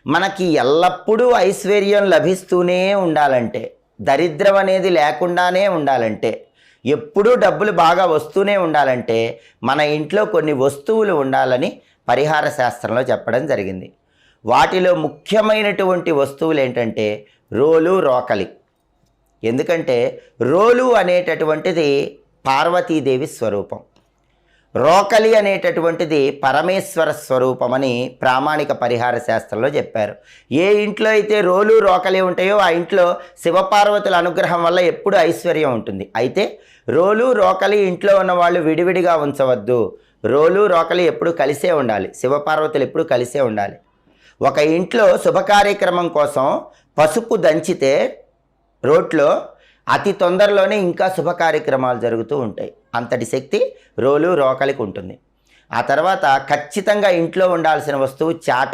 మనకి ఎల్లప్పుడూ ఐశ్వర్యం లభిస్తూనే ఉండాలంటే, దరిద్రం అనేది లేకుండానే ఉండాలంటే, ఎప్పుడూ డబ్బులు బాగా వస్తూనే ఉండాలంటే మన ఇంట్లో కొన్ని వస్తువులు ఉండాలని పరిహార శాస్త్రంలో చెప్పడం జరిగింది. వాటిలో ముఖ్యమైనటువంటి వస్తువులు ఏంటంటే రోలు, రోకలి. ఎందుకంటే రోలు అనేటటువంటిది పార్వతీదేవి స్వరూపం, రోకలి అనేటటువంటిది పరమేశ్వర స్వరూపమని ప్రామాణిక పరిహార శాస్త్రంలో చెప్పారు. ఏ ఇంట్లో అయితే రోలు, రోకలి ఉంటాయో ఆ ఇంట్లో శివపార్వతుల అనుగ్రహం వల్ల ఎప్పుడు ఐశ్వర్యం ఉంటుంది. అయితే రోలు, రోకలి ఇంట్లో ఉన్న వాళ్ళు విడివిడిగా ఉంచవద్దు. రోలు, రోకలి ఎప్పుడు కలిసే ఉండాలి, శివపార్వతులు ఎప్పుడు కలిసే ఉండాలి. ఒక ఇంట్లో శుభకార్యక్రమం కోసం పసుపు దంచితే రోట్లో అతి తొందరలోనే ఇంకా శుభ కార్యక్రమాలు జరుగుతూ ఉంటాయి. అంతటి శక్తి రోలు, రోకలికి ఉంటుంది. ఆ తర్వాత ఖచ్చితంగా ఇంట్లో ఉండాల్సిన వస్తువు చాట.